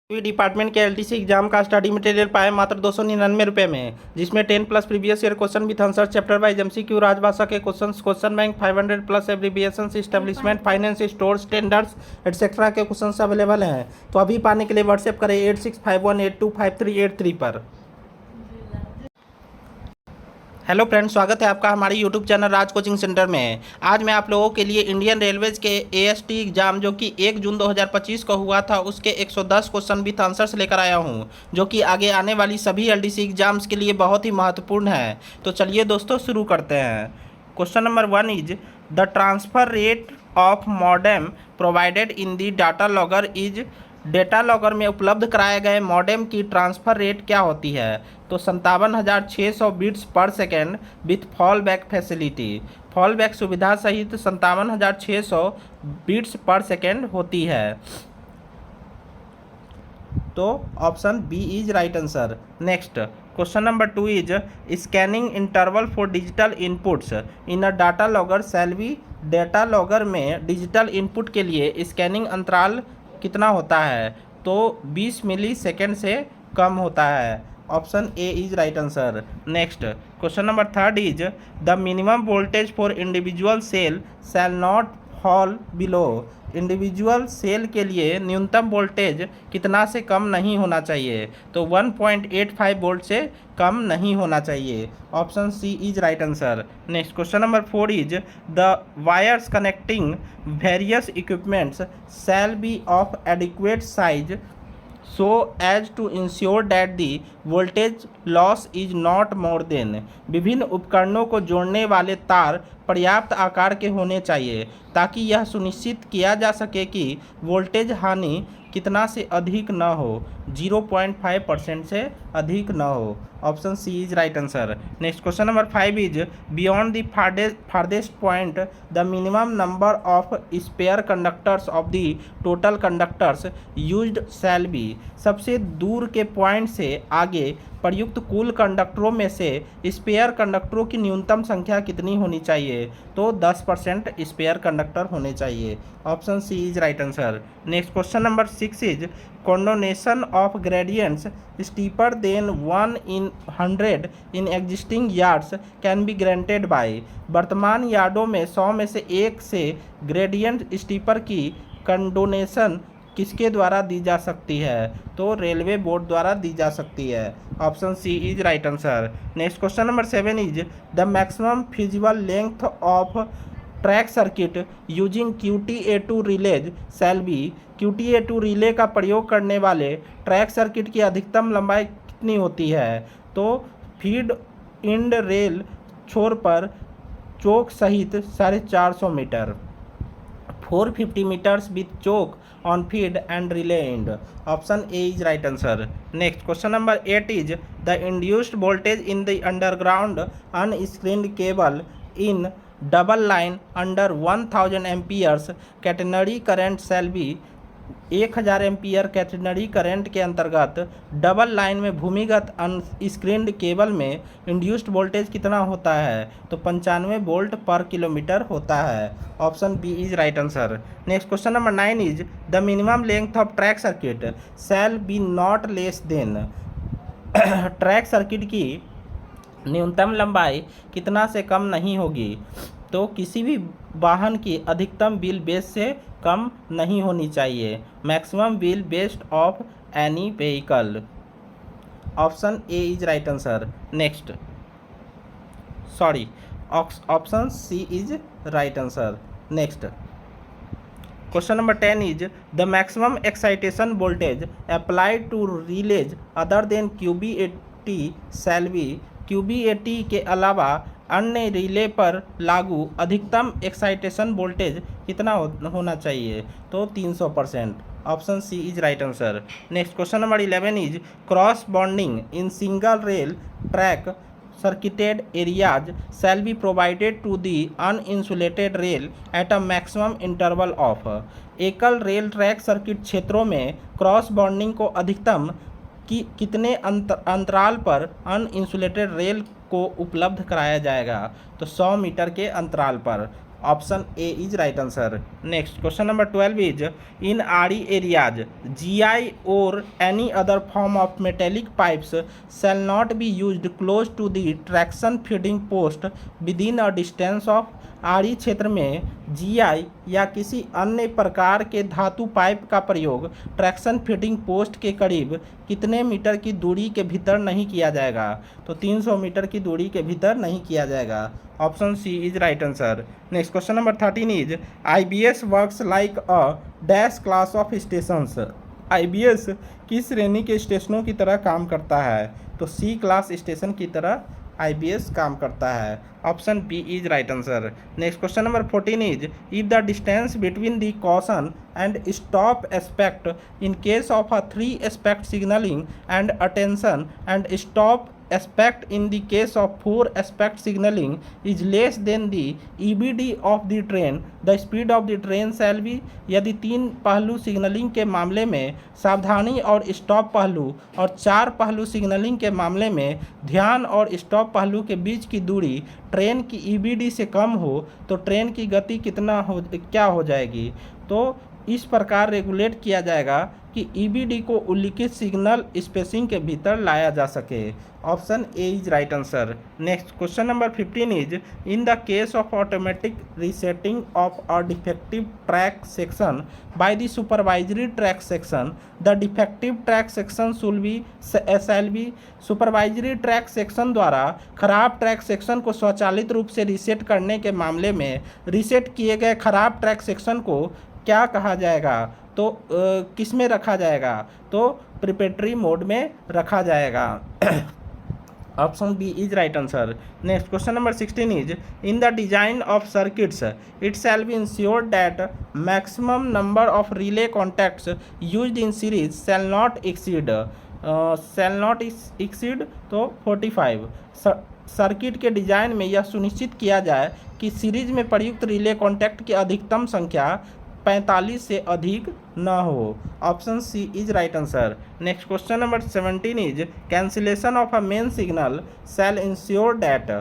Department के LTC exam का study material पाए मात्र 299 रुपये में, जिसमें 10 plus previous year question with answer, chapter wise MCQ, राजभाषा के questions, question bank, 500 plus abbreviation, establishment, finance, store, standards etcetera के क्वेश्चंस अवेलेबल हैं। तो अभी पाने के लिए व्हाट्सएप करें 8651825383 पर। हेलो फ्रेंड्स, स्वागत है आपका हमारे यूट्यूब चैनल राज कोचिंग सेंटर में। आज मैं आप लोगों के लिए इंडियन रेलवेज के एएसटी एग्जाम जो कि 1 जून 2025 को हुआ था उसके 110 क्वेश्चन विथ आंसर्स लेकर आया हूं, जो कि आगे आने वाली सभी एलडीसी एग्जाम्स के लिए बहुत ही महत्वपूर्ण है। तो चलिए दोस्तों शुरू करते हैं। Question number 1 is the transfer rate of modem provided in the data logger is. Data logger में उपलब्ध कराए गए मॉडेम की ट्रांसफ़र रेट क्या होती है? तो 57,600 bits per second with fall back facility. Fall back सुविधा सहित 57,600 बिट्स पर सेकेंड होती है। तो option B is right answer. Next question number 2 is scanning interval for digital inputs in a data logger shall be. Data logger में digital input के लिए scanning अंतराल कितना होता है? तो 20 मिली सेकेंड से कम होता है। Option A is right answer. Next question number 3 is the minimum voltage for individual cell shall not fall below. Individual cell के लिए न्यूनतम वोल्टेज कितना से कम नहीं होना चाहिए? तो 1.85 वोल्ट से कम नहीं होना चाहिए। Option C is right answer. Next question number 4 is the wires connecting various equipments shall be of adequate size so as to ensure that the voltage loss is not more than। विभिन्न उपकरणों को जोड़ने वाले तार पर्याप्त आकार के होने चाहिए ताकि यह सुनिश्चित किया जा सके कि वोल्टेज हानि कितना से अधिक न हो, 0.5% से अधिक न हो। Option C is right answer. Next question number 5 is beyond the farthest point the minimum number of spare conductors of the total conductors used shall be. सबसे दूर के पॉइंट से आगे प्रयुक्त कुल कंडक्टरों में से स्पेयर कंडक्टरों की न्यूनतम संख्या कितनी होनी चाहिए? तो 10% स्पेयर कंडक्टर होने चाहिए। Option C is right answer. Next question number 6 is condonation of gradients steeper than 1 in 100 in existing yards can be granted by। वर्तमान यार्डों में 100 में से 1 से ग्रेडियंट स्टीपर की कंडोनेशन किसके द्वारा दी जा सकती है? तो रेलवे बोर्ड द्वारा दी जा सकती है। Option C is right answer. Next question number 7 is the maximum feasible length of track circuit using QTA2 relays shall be. QTA2 relay का प्रयोग करने वाले ट्रैक सर्किट की अधिकतम लंबाई कितनी होती है? तो फीड इंड रेल छोर पर चौक सहित 450 metre, 450 metres with choke on feed and relay end. Option A is right answer. Next question number 8 is the induced voltage in the underground unscreened cable in double line under 1000 amperes catenary current shall be. 1000 ampere catenary current के अंतर्गत double line में भूमिगत unscreened cable में induced voltage कितना होता है? तो 95 volt पर किलोमीटर होता है। Option B is right answer. Next question number 9 is the minimum length of track circuit shall be not less than. Track circuit की न्यूनतम लंबाई कितना से कम नहीं होगी? तो किसी भी वाहन की अधिकतम व्हील बेस से कम नहीं होनी चाहिए। Maximum wheel base of any vehicle. Option A is right answer. Next option C is right answer. Next question number 10 is the maximum excitation voltage applied to relays other than QB80 shall be. QB80 के अलावा अन्य relay पर लागू अधिकतम excitation voltage कितना होना चाहिए? तो 300%। Option C is right answer. Next question number 11 is cross bonding in single rail track circuited areas shall be provided to the uninsulated rail at a maximum interval of. एकल rail track circuit क्षेत्रों में cross bonding को अधिकतम कितने अंतराल पर uninsulated rail को उपलब्ध कराया जाएगा? तो 100 मीटर के अंतराल पर। Option A is right answer. Next question number 12 is in आरी एरियाज GI और any other form of metallic pipes shall not be used close to the traction feeding post within a distance of आरी क्षेत्र में GI या किसी अन्य प्रकार के धातु पाइप का प्रयोग ट्रैक्शन फीडिंग पोस्ट के करीब कितने मीटर की दूरी के भीतर नहीं किया जाएगा? तो 300 मीटर की दूरी के भीतर नहीं किया जाएगा। Option C is right answer. Next question number 13 is IBS works like a dash class of stations. IBS किस श्रेणी के स्टेशनों की तरह काम करता है? तो C क्लास स्टेशन की तरह IBS काम करता है। Option B is right answer. Next question number 14 is if the distance between the caution and stop aspect in case of a 3 aspect signalling and attention and stop aspect in the case of 4 aspect signaling is less than the EBD of the train, the speed of the train shall be। यदि 3 पहलू signalling के मामले में सावधानी और stop पहलू और 4 पहलू सिग्नलिंग के मामले में ध्यान और स्टॉप पहलू के बीच की दूरी ट्रेन की EBD से कम हो तो ट्रेन की गति क्या हो जाएगी? तो इस प्रकार रेगुलेट किया जाएगा कि EBD को उल्लिखित सिग्नल स्पेसिंग के भीतर लाया जा सके। Option A is right answer. Next question number 15 is in the case of automatic resetting of a defective track section by the supervisory track section the defective track section shall be. Supervisory track section द्वारा खराब track section को स्वचालित रूप से reset करने के मामले में रीसेट किए गए खराब ट्रैक सेक्शन को क्या कहा जाएगा? तो किस में रखा जाएगा? तो प्रिपेटरी मोड में रखा जाएगा। Option B is right answer. Next question number 16 is in the design of circuits it shall be ensured that maximum number of relay contacts used in series shall not exceed to 45। Circuit के design में यह सुनिश्चित किया जाए कि series में प्रयुक्त relay contact की अधिकतम संख्या 45 से अधिक न हो। Option C is right answer. Next question number 17 is cancellation of a main signal shall ensure that.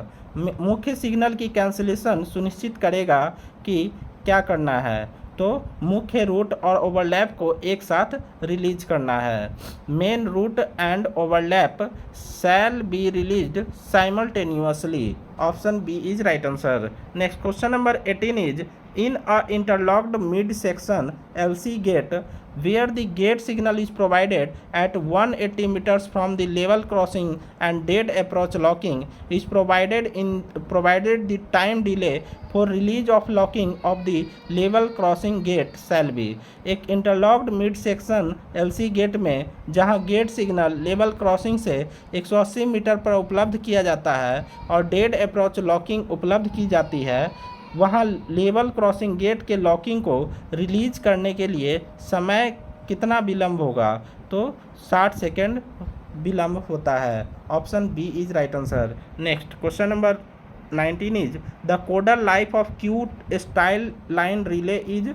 मुख्य सिग्नल की कैंसिलेशन सुनिश्चित करेगा कि क्या करना है? तो मुख्य रूट और ओवरलैप को एक साथ रिलीज करना है। Main route and overlap shall be released simultaneously. Option B is right answer. Next question number 18 is in a interlocked mid-section LC gate where the gate signal is provided at 180 meters from the level crossing and dead approach locking is provided the time delay for release of locking of the level crossing gate shall be। एक interlocked mid section LC gate में जहां gate signal level crossing से 180 metre पर उपलब्ध किया जाता है और डेड अप्रोच लॉकिंग उपलब्ध की जाती है, वहाँ लेवल क्रॉसिंग गेट के लॉकिंग को रिलीज करने के लिए समय कितना विलम्ब होगा? तो 60 सेकेंड विलम्ब होता है। Option B is right answer. Next question number 19 is the codal life of Q style line relay is.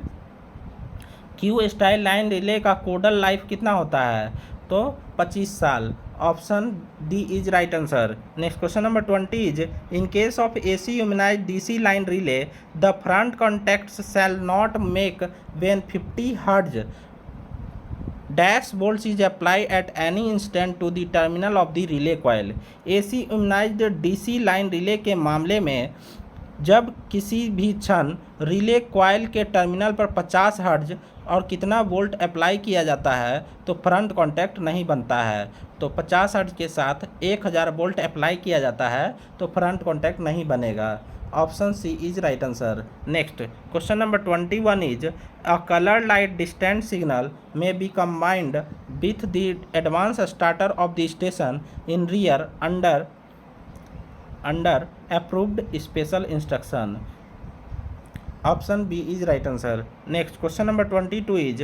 Q style line relay का कोडल लाइफ कितना होता है? तो 25 साल। Option D is right answer. Next question number 20 is in case of AC humanised DC line relay the front contacts shall not make when 50 hertz dash volts is apply at any instant to the terminal of the relay coil. AC humanised DC line relay के मामले में जब किसी भी क्षण relay coil के terminal पर 50 hertz और कितना वोल्ट अप्लाई किया जाता है तो फ्रंट कॉन्टैक्ट नहीं बनता है। तो 50 हर्ट्ज के साथ 1000 वोल्ट अप्लाई किया जाता है तो फ्रंट कॉन्टैक्ट नहीं बनेगा। Option C is right answer. Next question number 21 is a colour light distant signal may be combined with the advance starter of the station in rear under approved special instruction. Option B is right answer. Next question number 22 is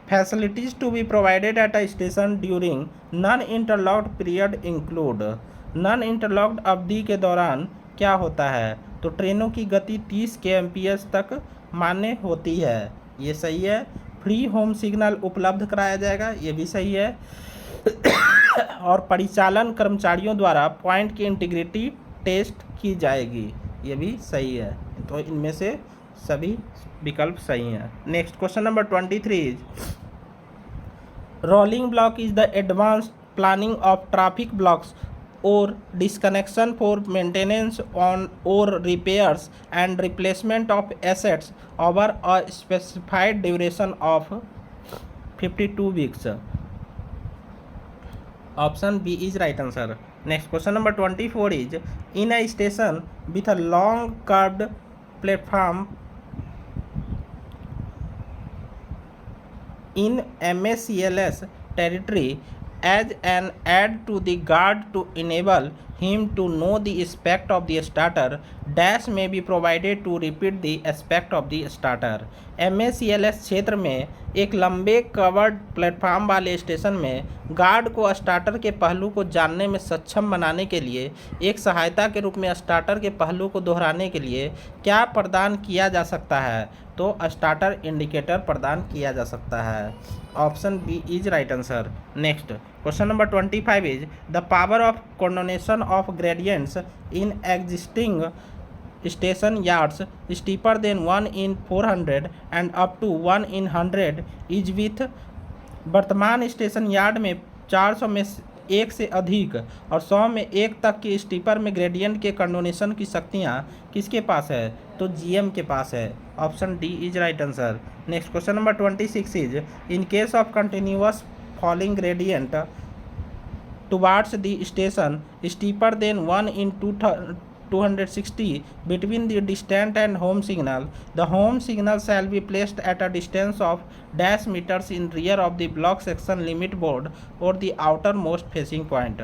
facilities to be provided at a station during non interlocked period include. Non interlocked अवधि के दौरान क्या होता है? तो ट्रेनों की गति 30 kmph तक मान्य होती है, ये सही है। फ्री होम सिग्नल उपलब्ध कराया जाएगा, ये भी सही है। और परिचालन कर्मचारियों द्वारा पॉइंट की इंटीग्रिटी टेस्ट की जाएगी, ये भी सही है। तो इनमें से सभी विकल्प सही हैं। Next question number 23 is rolling block is the advanced planning of traffic blocks or disconnection for maintenance on or repairs and replacement of assets over a specified duration of 52 weeks. Option B is right answer. Next question number 24 is in a station with a long curved platform in MACLS territory as an add to the guard to enable him to know the aspect of the starter, dash may be provided to repeat the aspect of the starter. MACLS क्षेत्र में एक लंबे covered platform वाले station में guard को starter के पहलू को जानने में सक्षम बनाने के लिए एक सहायता के रूप में स्टार्टर के पहलू को दोहराने के लिए क्या प्रदान किया जा सकता है? तो स्टार्टर इंडिकेटर प्रदान किया जा सकता है। Option B is right answer. Next question number 25 is the power of coordination of gradients in existing station yards steeper than 1 in 400 and up to 1 in 100 is with. वर्तमान स्टेशन यार्ड में 400 में 1 से अधिक और 100 में 1 तक की स्टीपर में ग्रेडियंट के कंडोनेशन की शक्तियाँ किसके पास है? तो जीएम के पास है। Option D is right answer. Next question number 26 is in case of continuous falling gradient towards the station steeper than 1 in 260 between the distant and home signal, the home signal shall be placed at a distance of dash meters in rear of the block section limit board or the outermost facing point.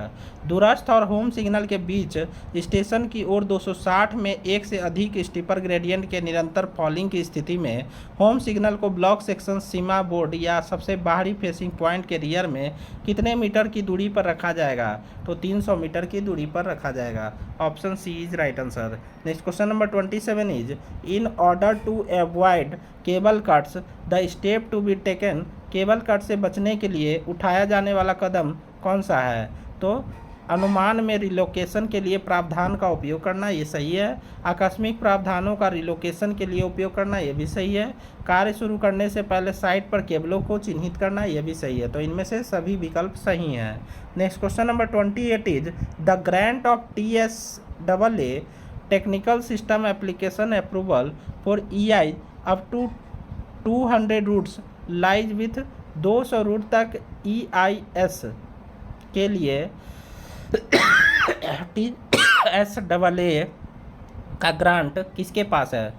दूरस्थ और home signal के बीच station की ओर 260 में 1 से अधिक steeper gradient के निरंतर falling की स्थिति में होम सिग्नल को ब्लॉक सेक्शन सीमा बोर्ड या सबसे बाहरी फेसिंग पॉइंट के रियर में कितने मीटर की दूरी पर रखा जाएगा? तो 300 मीटर की दूरी पर रखा जाएगा। Option C is right answer. Next question number 27 is in order to avoid cable cuts the step to be taken, cable cut से बचने के लिए उठाया जाने वाला कदम कौन सा है? तो अनुमान में रिलोकेशन के लिए प्रावधान का उपयोग करना, ये सही है। आकस्मिक प्रावधानों का रिलोकेशन के लिए उपयोग करना, ये भी सही है। कार्य शुरू करने से पहले साइट पर केबलों को चिन्हित करना, ये भी सही है। तो इनमें से सभी विकल्प सही हैं। Next question number 28 is the grant of TSAA technical system application approval for EI up to 200 routes lies with 200 route तक EIS के लिए TSAA का ग्रांट किसके पास है?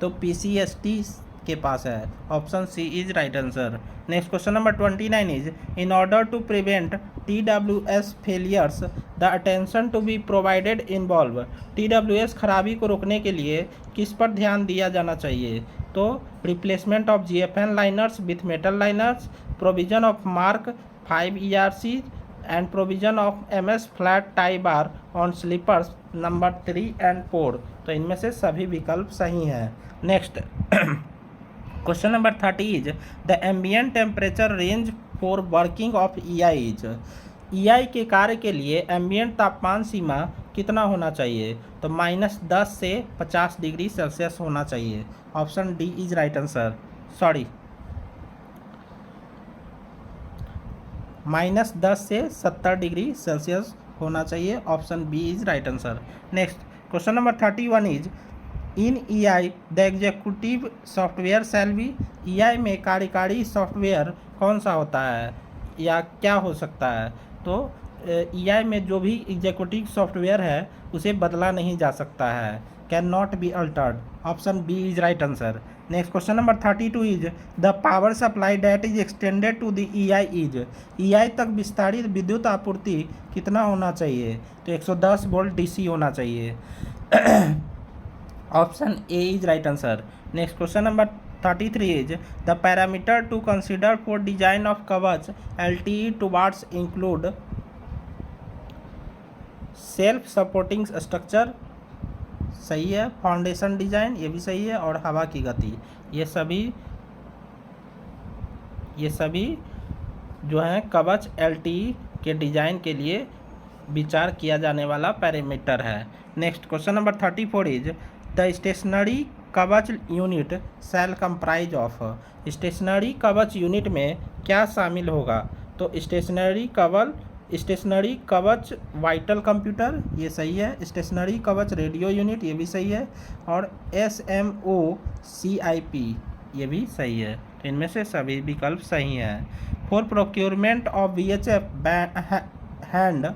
तो PCST के पास है। Option C is right answer. Next question number 29 is in order to prevent TWS failures the attention to be provided involve, TWS खराबी को रोकने के लिए किस पर ध्यान दिया जाना चाहिए? तो replacement of GFN liners with metal liners, provision of mark 5 ERC and provision of MS flat tie bar on slippers number 3 and 4। तो इनमें से सभी विकल्प सही हैं। Next question number 30 is the ambient temperature range for working of EI is, EI के कार्य के लिए एम्बियंट तापमान सीमा कितना होना चाहिए? तो -10 से 50 डिग्री सेल्सियस होना चाहिए। Option D is right answer. Sorry, -10 से 70 डिग्री सेल्सियस होना चाहिए। Option B is right answer. Next question number 31 is in EI the executive software shall be, EI में कार्यकारी सॉफ्टवेयर कौन सा होता है या क्या हो सकता है? तो EI में जो भी एग्जीक्यूटिव सॉफ्टवेयर है उसे बदला नहीं जा सकता है, can not be altered. Option B is right answer. Next question number 32 is the power supply that is extended to the EI is, EI तक विस्तारित विद्युत आपूर्ति कितना होना चाहिए? तो 110 वोल्ट DC होना चाहिए। Option A is right answer. Next question number 33 is the parameter to consider for design of Kavach LTE towards include self supporting structure, सही है। फाउंडेशन डिजाइन, ये भी सही है। और हवा की गति, ये सभी जो हैं कवच LTE के डिजाइन के लिए विचार किया जाने वाला पैरामीटर है। Next question number 34 is the stationary Kavach unit shall comprise of. Stationary Kavach unit में क्या शामिल होगा? तो स्टेशनरी कवच वाइटल कंप्यूटर, ये सही है। स्टेशनरी कवच रेडियो यूनिट, ये भी सही है। और SMOCIP, ये भी सही है। तो इनमें से सभी विकल्प सही हैं। For procurement of VHF hand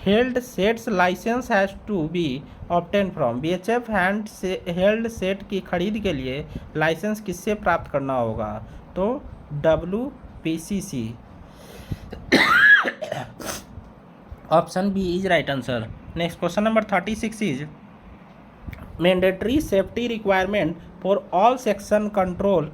held sets licence has to be obtain from. VHF hand से हेल्ड सेट की खरीद के लिए लाइसेंस किससे प्राप्त करना होगा? तो WPCC। Option B is right answer. Next question number 36 is mandatory safety requirement for all section control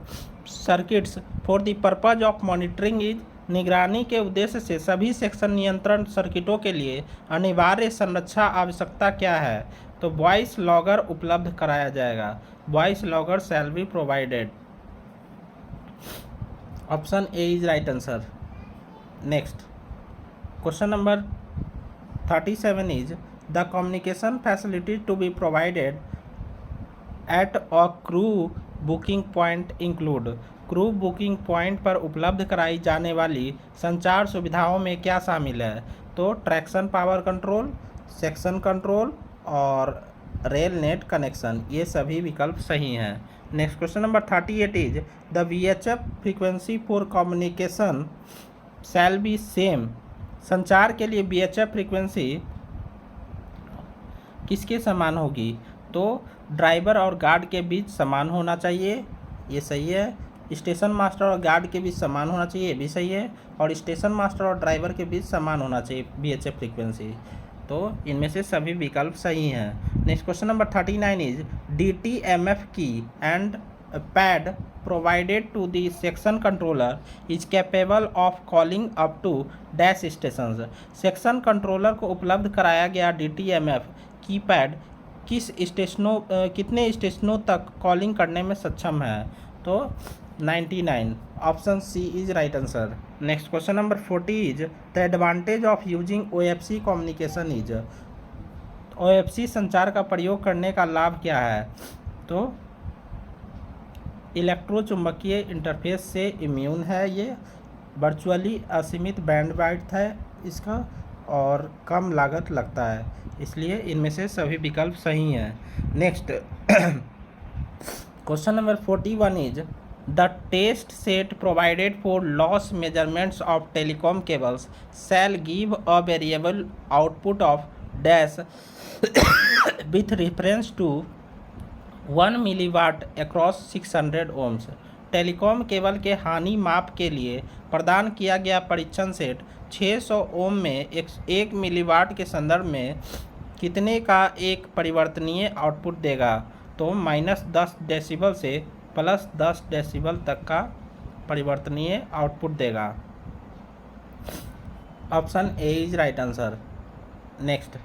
circuits for the purpose of monitoring is. निगरानी के उद्देश्य से सभी सेक्शन नियंत्रण सर्किटों के लिए अनिवार्य संरक्षा आवश्यकता क्या है? तो वॉइस लॉगर उपलब्ध कराया जाएगा। Voice logger shall be provided. Option A is right answer. Next question number 37 is the communication facility to be provided at a crew booking point include। Crew booking point पर उपलब्ध कराई जाने वाली संचार सुविधाओं में क्या शामिल है? तो traction power control, section control और रेल नेट कनेक्शन, ये सभी विकल्प सही हैं। Next question number 38 is the VHF frequency for communication shall B same. संचार के लिए VHF फ्रीक्वेंसी किसके समान होगी? तो ड्राइवर और गार्ड के बीच समान होना चाहिए, ये सही है। स्टेशन मास्टर और गार्ड के बीच समान होना चाहिए, ये भी सही है। और स्टेशन मास्टर और ड्राइवर के बीच समान होना चाहिए VHF फ्रीक्वेंसी। तो इनमें से सभी विकल्प सही हैं। Next question number 39 is DTMF की and pad provided to the section controller is capable of calling up to dash stations। Section controller को उपलब्ध कराया गया DTMF कीपैड कितने स्टेशनों तक कॉलिंग करने में सक्षम है? तो 99। Option C is right answer. Next question number 40 is the advantage of using OFC communication is. OFC संचार का प्रयोग करने का लाभ क्या है? तो इलेक्ट्रोचुंबकीय इंटरफेस से इम्यून है, ये वर्चुअली असीमित बैंडविड्थ है इसका और कम लागत लगता है, इसलिए इनमें से सभी विकल्प सही हैं। Next question number 41 is the test set provided for loss measurements of telecom cables shall give a variable output of dash with reference to 1 milliwatt across 600 ohms. Telecom cable के हानि माप के लिए प्रदान किया गया परीक्षण सेट 600 ओम में 1 मिलीवाट के संदर्भ में कितने का एक परिवर्तनीय आउटपुट देगा? तो -10 डेसिबल से +10 डेसिबल तक का परिवर्तनीय आउटपुट देगा। Option A is right answer. Next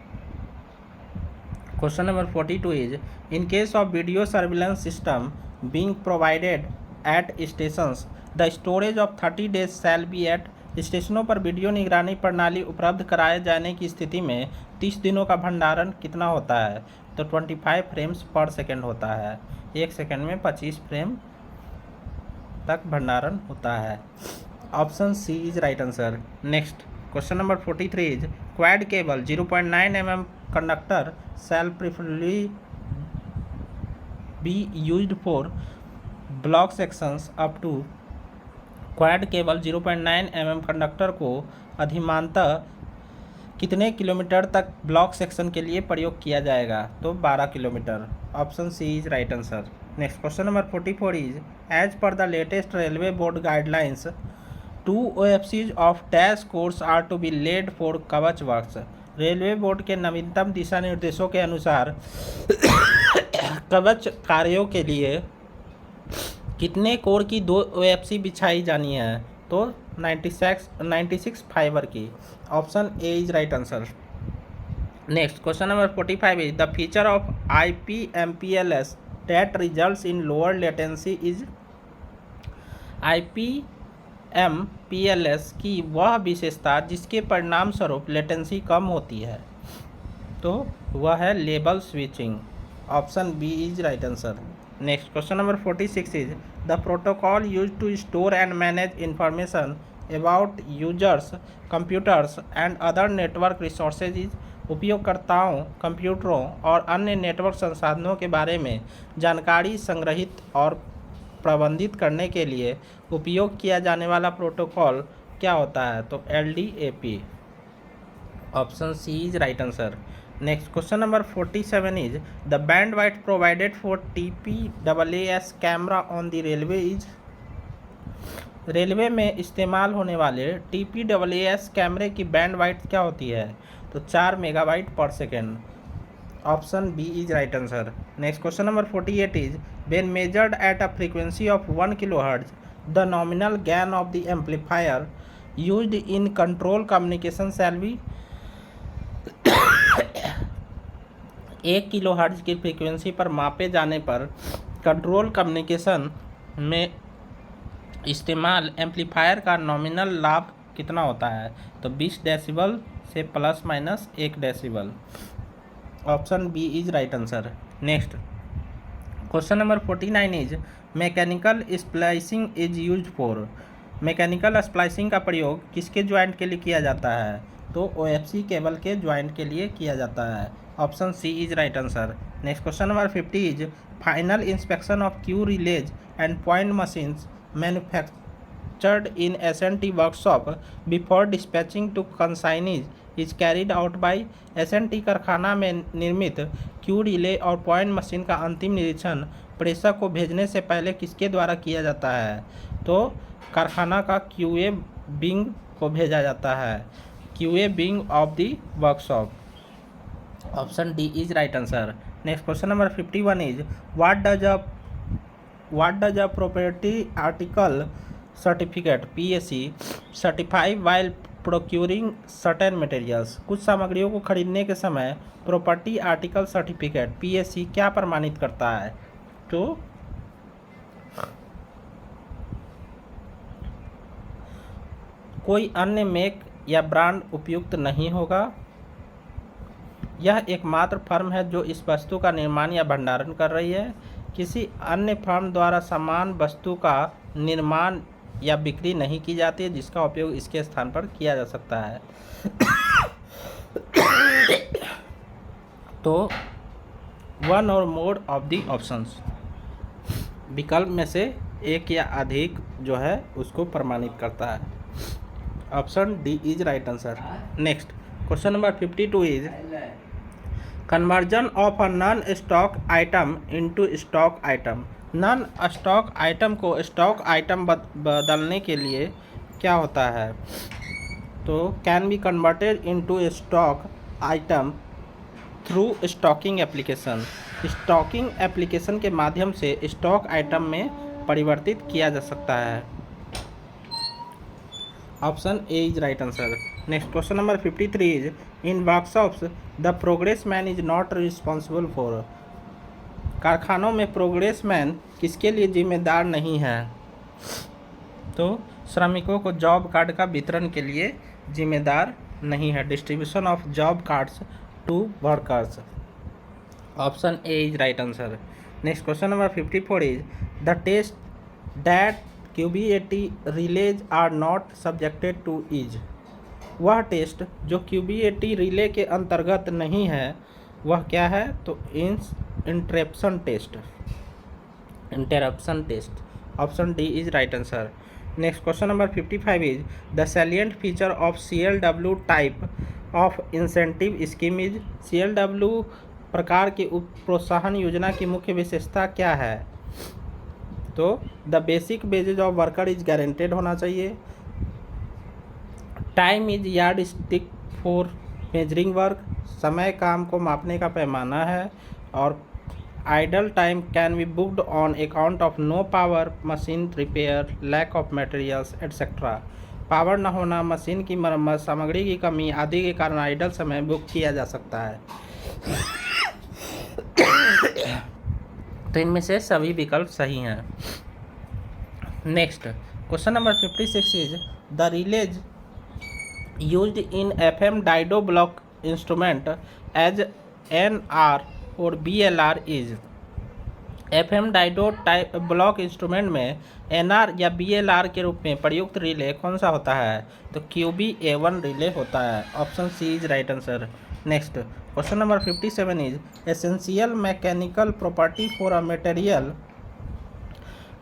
question number 42 is in case of video surveillance system being provided at stations the storage of 30 days shall be at. स्टेशनों पर वीडियो निगरानी प्रणाली उपलब्ध कराए जाने की स्थिति में 30 दिनों का भंडारण कितना होता है? तो 25 फ्रेम्स पर सेकेंड होता है। 1 सेकेंड में 25 फ्रेम तक भंडारण होता है। Option C is right answer. Next question number 43 is quad cable 0.9 mm conductor shall preferably be used for block sections up to. Quad cable 0.9 mm conductor को अधिमानतः कितने किलोमीटर तक ब्लॉक सेक्शन के लिए प्रयोग किया जाएगा? तो 12 kilometre. Option C is right answer. Next question number 44 is as per the latest railway board guidelines 2 OFCs of dash cores are to be laid for Kavach works. Railway board के नवीनतम दिशा निर्देशों के अनुसार कवच कार्यों के लिए कितने कोर की 2 OFC बिछाई जानी है? तो 96 फाइबर की। Option A is right answer. Next question number 45 is the feature of IPMPLS that results in lower latency is. IPMPLS की वह विशेषता जिसके परिणाम स्वरूप लेटेंसी कम होती है, तो वह है label switching. Option B is right answer. Next question number 46 is the protocol used to store and manage information about users, computers and other network resources is उपयोगकर्ताओं, कंप्यूटरों और अन्य नेटवर्क संसाधनों के बारे में जानकारी संग्रहित और प्रबंधित करने के लिए उपयोग किया जाने वाला प्रोटोकॉल क्या होता है? तो LDAP. Option C is right answer. Next question number 47 is the bandwidth provided for TPAAS camera on the railway is. Railway में इस्तेमाल होने वाले TPAAS कैमरे की बैंडवाइड्थ क्या होती है? तो 4 megabyte per second. Option B is right answer. Next question number 48 is when measured at a frequency of 1 kilohertz the nominal gain of the amplifier used in control communication shall be. 1 kilohertz की frequency पर मापे जाने पर control communication में इस्तेमाल amplifier का nominal लाभ कितना होता है? तो 20 डेसिबल से plus minus 1 decibel. Option B is right answer. Next question number 49 is mechanical splicing is used for. Mechanical splicing का प्रयोग किसके ज्वाइंट के लिए किया जाता है? तो OFC केबल के ज्वाइंट के लिए किया जाता है. Option C is right answer. Next question number 50 is final inspection of Q relays and point machines manufactured in S&T workshop before dispatching to consignees is carried out by. S&T कारखाना में निर्मित Q relay और point machine का अंतिम निरीक्षण प्रेषक को भेजने से पहले किसके द्वारा किया जाता है? तो कारखाना का QA विंग को भेजा जाता है. QA wing of the workshop. Option D is right answer. Next question number 51 is what does a property article certificate PAC certify while procuring certain materials. कुछ सामग्रियों को खरीदने के समय प्रॉपर्टी आर्टिकल सर्टिफिकेट PAC क्या प्रमाणित करता है? तो कोई अन्य मेक या ब्रांड उपयुक्त नहीं होगा. यह एकमात्र फर्म है जो इस वस्तु का निर्माण या भंडारण कर रही है. किसी अन्य फर्म द्वारा समान वस्तु का निर्माण या बिक्री नहीं की जाती है जिसका उपयोग इसके स्थान पर किया जा सकता है. तो वन और मोर ऑफ द ऑप्शंस विकल्प में से एक या अधिक जो है उसको प्रमाणित करता है. Option D is right answer. Next question number 52 is conversion of a non stock item into stock item. Non stock item को स्टॉक आइटम बदलने के लिए क्या होता है? तो can be converted into stock item through stocking application. Stocking application के माध्यम से स्टॉक आइटम में परिवर्तित किया जा सकता है. Option A is right answer. Next question number 53 is in workshops the progress man is not responsible for. कारखानों में प्रोग्रेस मैन किसके लिए जिम्मेदार नहीं है? तो श्रमिकों को जॉब कार्ड का वितरण के लिए जिम्मेदार नहीं है. Distribution of job cards to workers. Option A is right answer. Next question number 54 is the test that QBAT relays are not subjected to is. वह टेस्ट जो QBAT रिले के अंतर्गत नहीं है वह क्या है? तो interruption test. Option D is right answer. Next question number 55 is the salient feature of CLW type of incentive scheme is. CLW प्रकार की उप प्रोत्साहन योजना की मुख्य विशेषता क्या है? तो the basic wages of worker is guaranteed होना चाहिए. Time is yardstick for measuring work. समय काम को मापने का पैमाना है. और idle time can be booked on account of no power, machine repair, lack of materials etcetera. Power न होना, मशीन की मरम्मत, सामग्री की कमी आदि के कारण आइडल समय बुक किया जा सकता है. तो इनमें से सभी विकल्प सही हैं. Next question number 56 is the relays used in FM diode block instrument as NR और BLR is. FM diode type block instrument में NR या BLR के रूप में प्रयुक्त रिले कौन सा होता है? तो QB-A1 रिले होता है। Option C is right answer. Next question number 57 is essential mechanical property for a material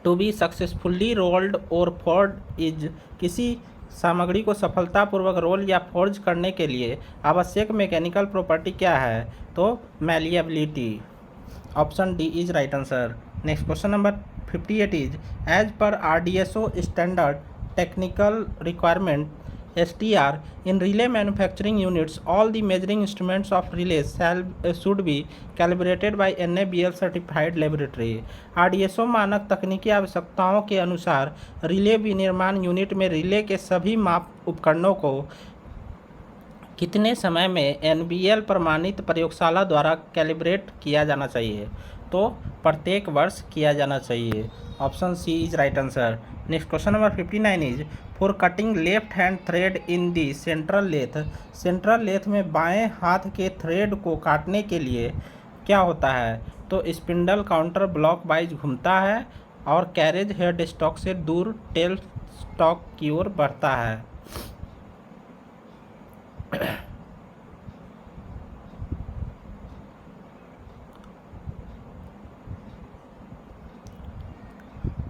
to be successfully rolled और फोर्ड इज। किसी सामग्री को सफलतापूर्वक रोल या फोर्ज करने के लिए आवश्यक मैकेनिकल प्रॉपर्टी क्या है? तो malleability. Option D is right answer. Next question number 58 is as per RDSO standard technical requirement STR in relay manufacturing units all the measuring instruments of relays should be calibrated by NABL certified laboratory। RDSO मानक तकनीकी आवश्यकताओं के अनुसार relay विनिर्माण unit में relay के सभी माप उपकरणों को कितने समय में NBL प्रमाणित प्रयोगशाला द्वारा कैलिब्रेट किया जाना चाहिए? तो प्रत्येक वर्ष किया जाना चाहिए। Option C is right answer. Next question number 59 is for cutting left hand thread in the central lathe. Central lathe में बाएं हाथ के थ्रेड को काटने के लिए क्या होता है? तो स्पिंडल काउंटर ब्लॉक वाइज घूमता है और कैरेज हेड स्टॉक से दूर टेल स्टॉक की ओर बढ़ता है।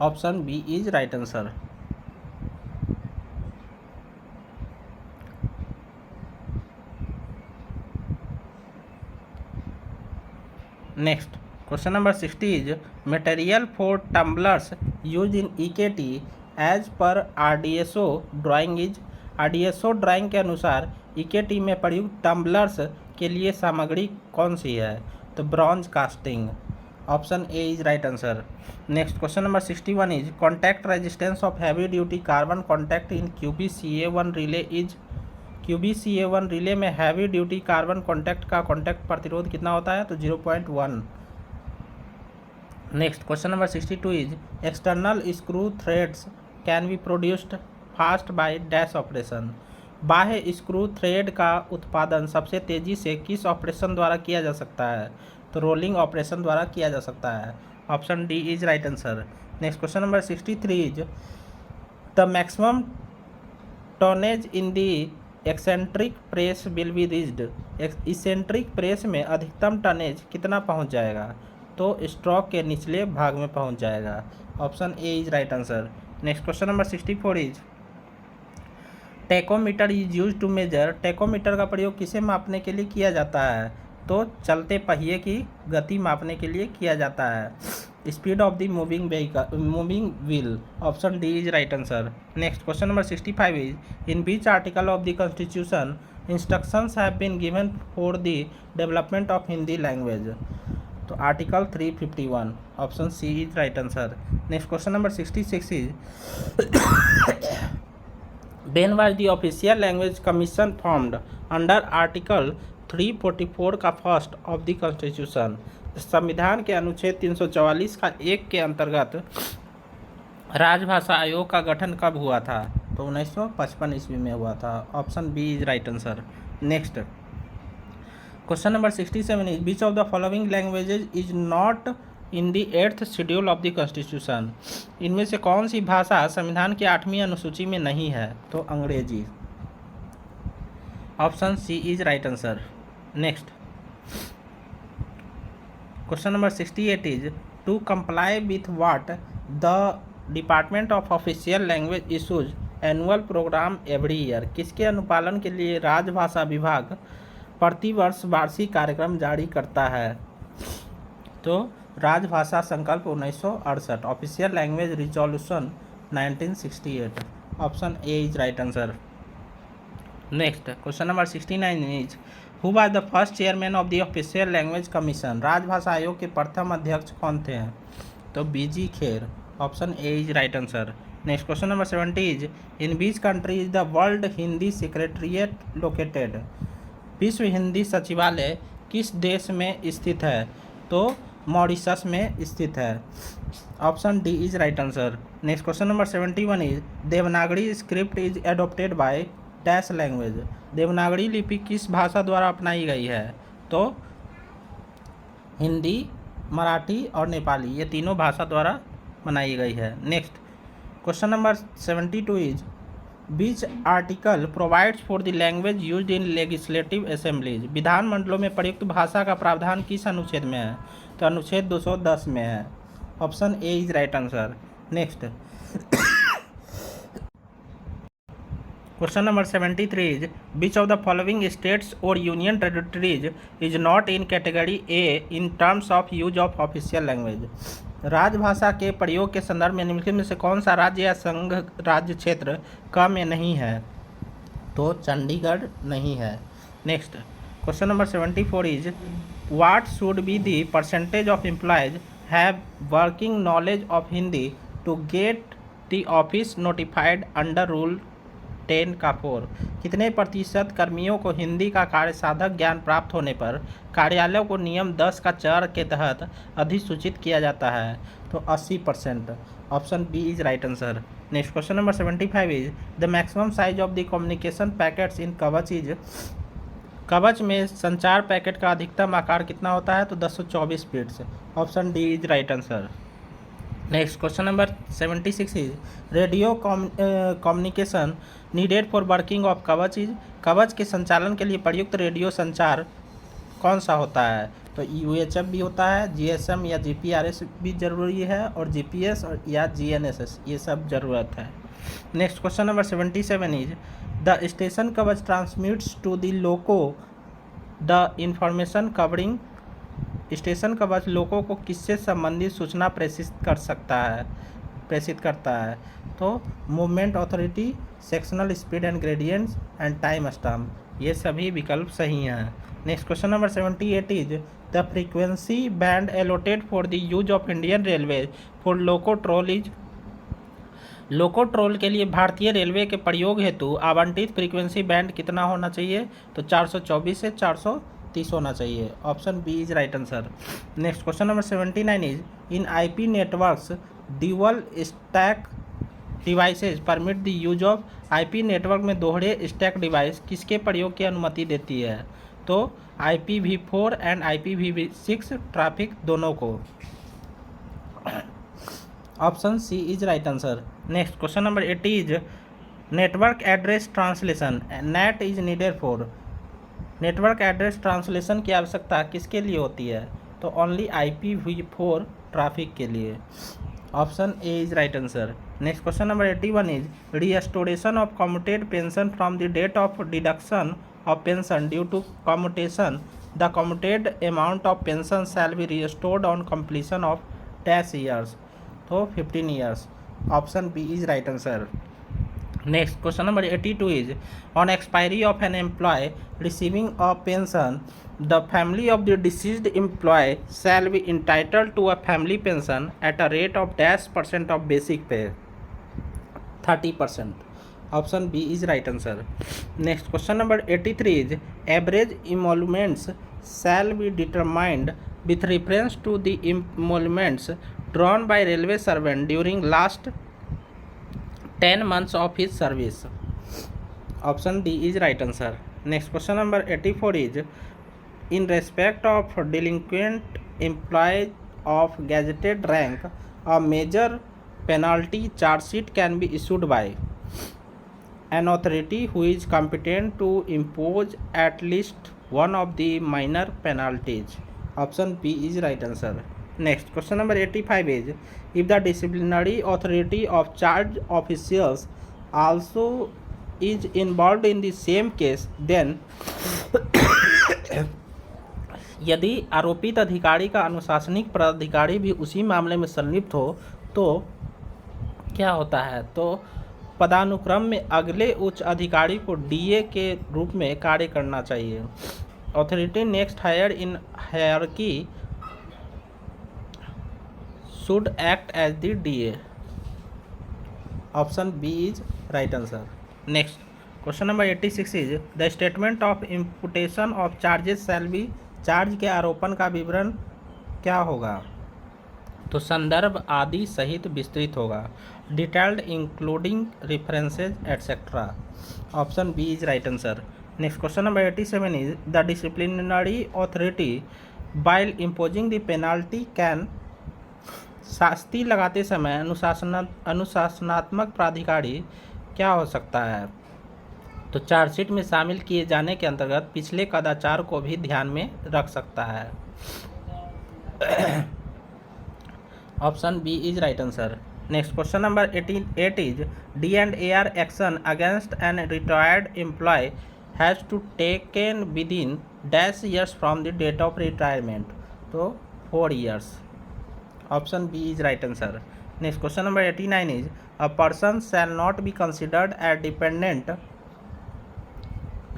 Option B is right answer. Next question number 60 is material for tumblers use in EKT as per RDSO drawing is. RDSO drawing के अनुसार EKT में प्रयुक्त टम्बलर्स के लिए सामग्री कौन सी है? तो bronze casting. Option A is right answer. Next question number 61 is contact resistance of heavy duty carbon contact in QB-CA1 relay is. QB-CA1 relay में हैवी ड्यूटी कार्बन कॉन्टैक्ट का कॉन्टैक्ट प्रतिरोध कितना होता है? तो 0.1। Next question number 62 is external screw threads can be produced fast by dash operation. बाह्य screw thread का उत्पादन सबसे तेजी से किस ऑपरेशन द्वारा किया जा सकता है? तो रोलिंग ऑपरेशन द्वारा किया जा सकता है। Option D is right answer. Next question number 63 is the maximum tonnage in the eccentric press will be reached. Eccentric press में अधिकतम टनेज कितना पहुंच जाएगा? तो स्ट्रोक के निचले भाग में पहुंच जाएगा। Option A is right answer. Next question number 64 is tachometer is use to measure. Tachometer का प्रयोग किसे मापने के लिए किया जाता है? तो चलते पहिए की गति मापने के लिए किया जाता है। Speed of the moving wheel. Option D is right answer. Next question number 65 is in which article of the constitution instructions have been given for the development of Hindi language. तो article 351। Option C is right answer. Next question number 66 is when was the official language commission formed under article 344 का first of the constitution. संविधान के अनुच्छेद 344 का 1 के अंतर्गत राजभाषा आयोग का गठन कब हुआ था? तो 1955 ईस्वी में हुआ था। Option B is right answer. Next question number 67 is which of the following languages is not in the 8th schedule of the constitution. इनमें से कौन सी भाषा संविधान की 8वीं अनुसूची में नहीं है? तो अंग्रेजी। Option C is right answer. Next question number 68 is to comply with what the department of official language issues annual programme every year. किसके अनुपालन के लिए राजभाषा विभाग प्रतिवर्ष वार्षिक कार्यक्रम जारी करता है? तो राजभाषा संकल्प 1968। Official language resolution 1968। Option A is right answer. Next question number 69 is who was the first chairman of the official language commission. राजभाषा आयोग के प्रथम अध्यक्ष कौन थे? तो BG Kher. Option A is right answer. Next question number 70 is in which country is the world Hindi secretariat located. विश्व हिंदी सचिवालय किस देश में स्थित है? तो मॉरिशस में स्थित है। Option D is right answer. Next question number 71 is Devanagari script is adopted by dash language. Devanagari लिपि किस भाषा द्वारा अपनाई गई है? तो हिंदी, मराठी और नेपाली, ये तीनों भाषा द्वारा बनाई गई है। Next question number 72 is which article provides for the language used in legislative assemblies. विधानमंडलों में प्रयुक्त भाषा का प्रावधान किस अनुच्छेद में है? तो अनुच्छेद 210 में है। Option A is right answer. Next question number 73 is which of the following states और union territories is not in category A in terms of use of official language. राजभाषा के प्रयोग के संदर्भ में निम्नलिखित में से कौन सा राज्य या संघ राज्य क्षेत्र क में नहीं है? तो चंडीगढ़ नहीं है। Next question number 74 is what should be the percentage of employees have working knowledge of Hindi to get the office notified under rule 10 का 4। कितने प्रतिशत कर्मियों को हिंदी का कार्य साधक ज्ञान प्राप्त होने पर कार्यालयों को नियम 10 का 4 के तहत अधिसूचित किया जाता है? तो 80%। Option B is right answer. Next question number 75 is the maximum size of the communication packets in Kavach is. कवच में संचार पैकेट का अधिकतम आकार कितना होता है? तो 224 bits. Option D is right answer. Next question number 76 is radio communication needed for working of कवच इज। कवच के संचालन के लिए प्रयुक्त रेडियो संचार कौन सा होता है? तो UHF भी होता है, GSM या GPRS भी जरूरी है, और GPS और या GNSS ये सब ज़रूरत है। Next question number 77 is the station Kavach transmits to the loco the information covering. Station Kavach लोगों को किससे संबंधित सूचना प्रेषित करता है? तो movement authority, sectional speed and gradients and time stamp, ये सभी विकल्प सही हैं। Next question number 78 is the frequency band allotted for the use of Indian railway for loco troll is. Loco troll के लिए भारतीय रेलवे के प्रयोग हेतु आवंटित फ्रीक्वेंसी बैंड कितना होना चाहिए? तो 424 से 430 होना चाहिए। Option B is right answer. Next question number 79 is in IP networks dual stack devices permit the use of. IP network में दोहरे स्टैक डिवाइस किसके प्रयोग की अनुमति देती है? तो IPv4 एंड IPv6 ट्रैफिक दोनों को। Option C is right answer. Next question number 80 is network address translation NAT is needed for. Network address translation की आवश्यकता किसके लिए होती है? तो ओनली IPv4 ट्रैफिक के लिए। Option A is right answer. Next question number 81 is restoration of commuted pension from the date of deduction of pension due to commutation the commuted amount of pension shall be restored on completion of dash years. तो 15 years. Option B is right answer. Next question number 82 is on expiry of an employee receiving a pension the family of the deceased employee shall B entitled to a family pension at a rate of -% of basic pay 30%। Option B is right answer. Next question number 83 is average emoluments shall be determined with reference to the emoluments drawn by railway servant during last 10 months of his service. Option D is right answer. Next question number 84 is in respect of delinquent employees of gazetted rank a major penalty charge sheet can be issued by an authority who is competent to impose at least one of the minor penalties. Option B is right answer. Next question number 85 is if the disciplinary authority of charged officials also is involved in the same case then यदि आरोपित अधिकारी का अनुशासनिक पदाधिकारी भी उसी मामले में संलिप्त हो तो क्या होता है? तो पदानुक्रम में अगले उच्च अधिकारी को DA के रूप में कार्य करना चाहिए। Authority next higher in hierarchy should act as the DA. Option B is right answer. Next question number 86 is the statement of imputation of charges shall be charge के आरोपण का विवरण क्या होगा? तो संदर्भ आदि सहित विस्तृत होगा। Detailed including references etcetera. Option B is right answer. Next question number 87 is the disciplinary authority while imposing the penalty can, शास्ति लगाते समय अनुशासनात्मक प्राधिकारी क्या हो सकता है? तो चार्जशीट में शामिल किए जाने के अंतर्गत पिछले कदाचार को भी ध्यान में रख सकता है। Option B is right answer. Next question number 8 is D&AR action against an retired employee has to taken within dash years from the date of retirement. तो 4 years. Option B is right answer. Next question number 89 is a person shall not be considered as dependent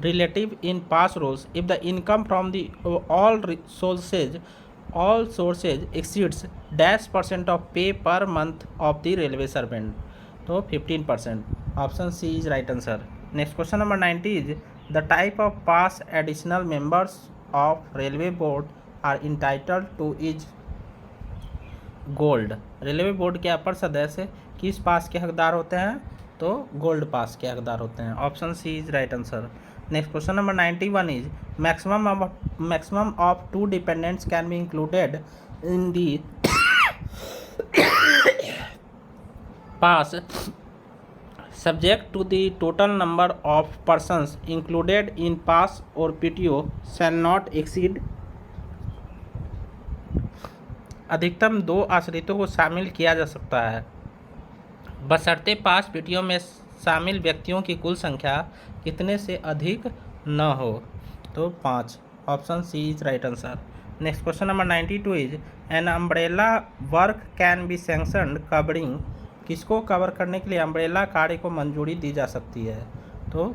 relative in past roles if the income from the all sources exceeds dash % of pay per month of the railway servant। तो 15%। Option C is right answer. Next question number 90 is the type of pass additional members of railway board are entitled to is gold. Railway board के अपर सदस्य किस पास के हकदार होते हैं? तो गोल्ड पास के हकदार होते हैं। Option C is right answer. Next question number 91 is maximum of 2 dependents can be included in the pass subject to the total number of persons included in pass और PTO शैल नॉट एक्सीड। अधिकतम 2 आश्रितों को शामिल किया जा सकता है बशर्ते पास PTO में शामिल व्यक्तियों की कुल संख्या कितने से अधिक न हो। तो 5। Option C is right answer. Next question number 92 is an umbrella work can be sanctioned covering. किसको कवर करने के लिए अम्ब्रेला कार्य को मंजूरी दी जा सकती है? तो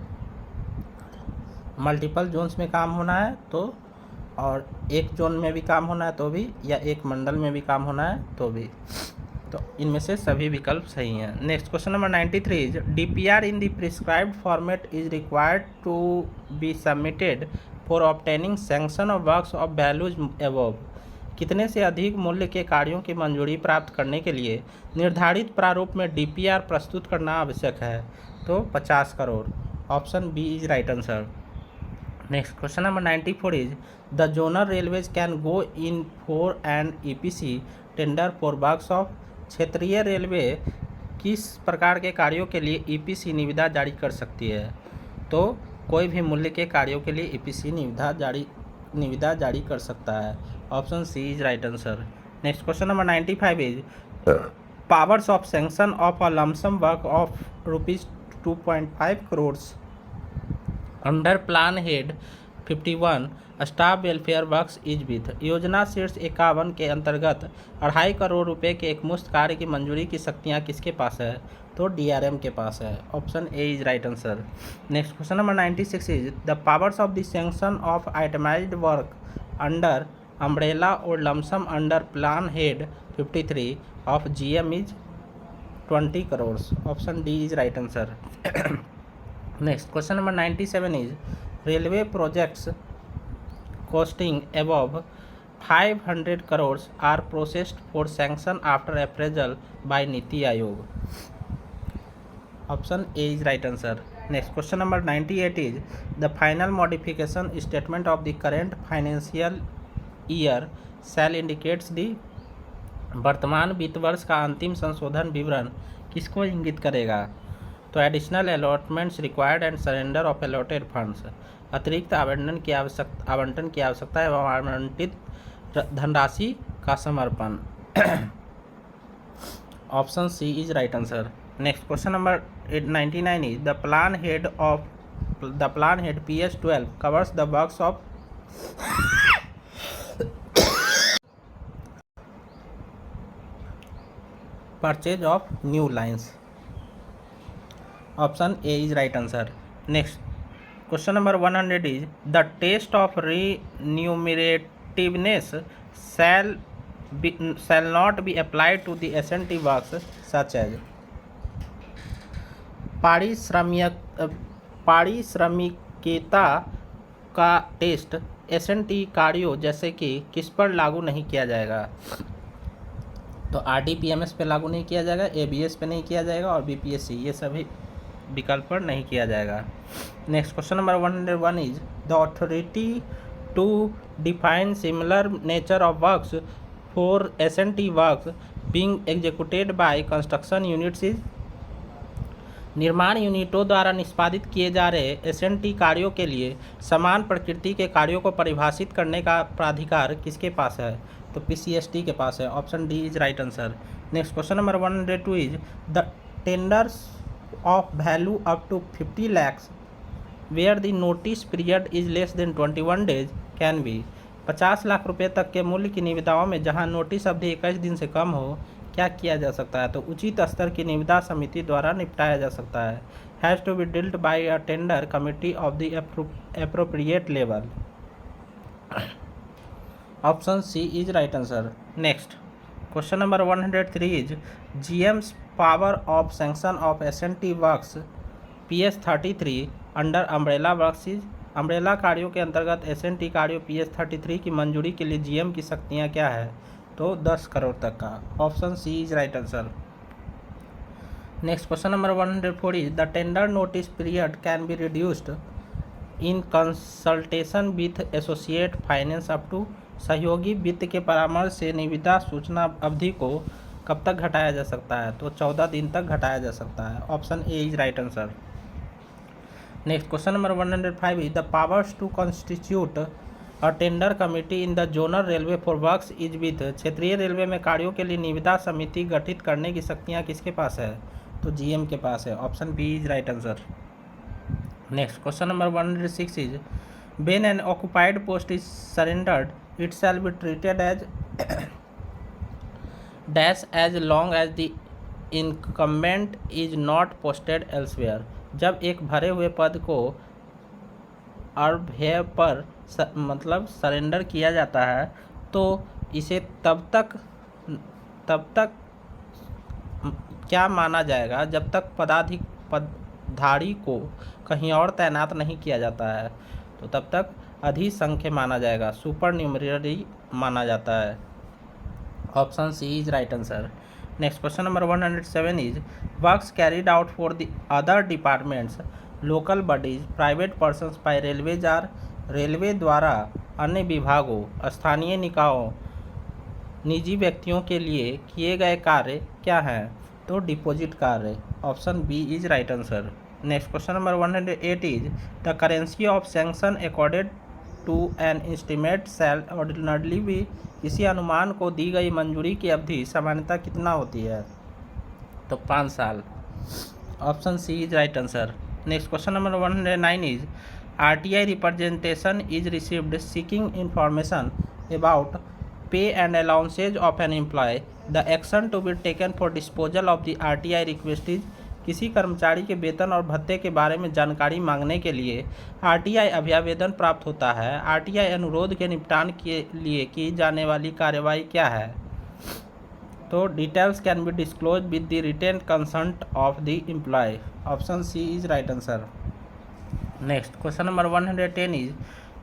मल्टीपल जोन्स में काम होना है तो, और एक जोन में भी काम होना है तो भी, या एक मंडल में भी काम होना है तो भी। तो इनमें से सभी विकल्प सही हैं। Next question number 93 is DPR in the prescribed format is required to be submitted for obtaining sanction of works of values above. कितने से अधिक मूल्य के कार्यों की मंजूरी प्राप्त करने के लिए निर्धारित प्रारूप में DPR प्रस्तुत करना आवश्यक है? तो 50 crore. Option B is right answer. Next question number 94 is the zonal railways can go in for an EPC tender for works of. क्षेत्रीय रेलवे किस प्रकार के कार्यों के लिए EPC निविदा जारी कर सकती है? तो कोई भी मूल्य के कार्यों के लिए EPC निविदा जारी कर सकता है। Option C is right answer. Next question number 95 is powers of sanction of a lump sum work of ₹2.5 crore under plan head 51 staff welfare works is with. योजना शीर्ष 51 के अंतर्गत 2.5 करोड़ रुपए के एक मुश्त कार्य की मंजूरी की शक्तियाँ किसके पास है? तो DRM के पास है। Option A is right answer. Next question number 96 is the powers of the sanction of itemised work under umbrella और lump sum under plan head 53 of GM is 20 crore. Option D is right answer. Next question number 97 is railway projects costing above 500 crores are processed for sanction after appraisal by Niti Aayog। Option A is right answer। Next question number 98 is the final modification statement of the current financial year shall indicates the। वर्तमान वित्त वर्ष का अंतिम संशोधन विवरण किसको इंगित करेगा? तो additional allotments required and surrender of allotted funds. अतिरिक्त आवंटन की आवश्यकता एवं आवंटित धनराशि का समर्पण। Option C is right answer. Next question number 99 is the plan head PS12 covers the works of. Purchase of new lines. Option A is right answer. Next question number 100 is the test of remunerativeness shall not be applied to the S&T works such as। पारिश्रमिकता का test S&T कार्यों जैसे कि किस पर लागू नहीं किया जाएगा? तो RDPMS पे लागू नहीं किया जाएगा, ABS पे नहीं किया जाएगा और BPSC ये सभी विकल्प पर नहीं किया जाएगा। Next question number 101 is the authority to define similar nature of works for S&T works being executed by construction units is निर्माण यूनिटों द्वारा निष्पादित किए जा रहे S&T कार्यों के लिए समान प्रकृति के कार्यों को परिभाषित करने का प्राधिकार किसके पास है? तो PCST के पास है। Option D is right answer. Next question number 102 is the tenders of value up to 50 lakhs where the notice period is less than 21 days can be. 50 lakh रुपए तक के मूल्य की निविदाओं में जहां नोटिस अवधि 21 दिन से कम हो क्या किया जा सकता है? तो उचित स्तर की निविदा समिति द्वारा निपटाया जा सकता है। Has to be dealt by a tender committee of the appropriate level. Option C is right answer. Next question number 103 is GM's power of sanction of S&T works PS33 under umbrella works is. Umbrella कार्यों के अंतर्गत S&T कार्यों PS33 की मंजूरी के लिए GM की शक्तियाँ क्या है? तो 10 करोड़ तक का। Option C is right answer. Next question number 104 is the tender notice period can be reduced in consultation with associate finance up to. सहयोगी वित्त के परामर्श से निविदा सूचना अवधि को कब तक घटाया जा सकता है? तो 14 दिन तक घटाया जा सकता है। Option A is right answer. Next question number 105 is the powers to constitute a tender committee in the zonal railway for works is with. क्षेत्रीय रेलवे में कार्यों के लिए निविदा समिति गठित करने की शक्तियाँ किसके पास है? तो GM के पास है। Option B is right answer. Next question number 106 is when an occupied post is surrendered it shall be treated as dash as long as the incumbent is not posted elsewhere. जब एक भरे हुए पद को अर्भय पर मतलब सरेंडर किया जाता है तो इसे तब तक क्या माना जाएगा जब तक पदधारी को कहीं और तैनात नहीं किया जाता है, तो तब तक अधिसंख्य माना जाएगा, सुपर न्यूमररी माना जाता है। Option C is right answer. Next question number 107 is works carried out for the other departments local bodies private persons by railways are. Railway द्वारा अन्य विभागों स्थानीय निकायों निजी व्यक्तियों के लिए किए गए कार्य क्या हैं? तो डिपॉजिट कार्य। Option B is right answer. Next question number 108 is the currency of sanction accorded to an estimate shall ordinarily be. किसी अनुमान को दी गई मंजूरी की अवधि सामान्यतः कितना होती है? तो 5 साल। Option C is right answer. Next question number 109 is RTI representation is received seeking information about pay and allowances of an employee. The action to be taken for disposal of the RTI request is। किसी कर्मचारी के वेतन और भत्ते के बारे में जानकारी मांगने के लिए RTI अभ्यावेदन प्राप्त होता है। RTI अनुरोध के निपटान के लिए की जाने वाली कार्यवाही क्या है? तो details can be disclose with the written consent of the employee. Option C is right answer. Next question number 110 is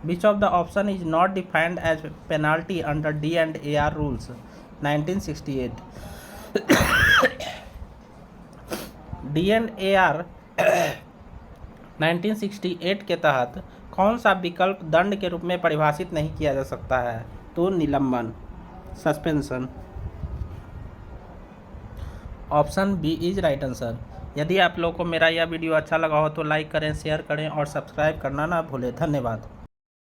which of the option is not defined as penalty under D&AR rules 1968। D&AR 1968 के तहत कौन सा विकल्प दंड के रूप में परिभाषित नहीं किया जा सकता है? तो निलंबन, suspension. Option B is right answer. यदि आप लोगों को मेरा यह वीडियो अच्छा लगा हो तो लाइक करें, शेयर करें और सब्सक्राइब करना ना भूलें। धन्यवाद।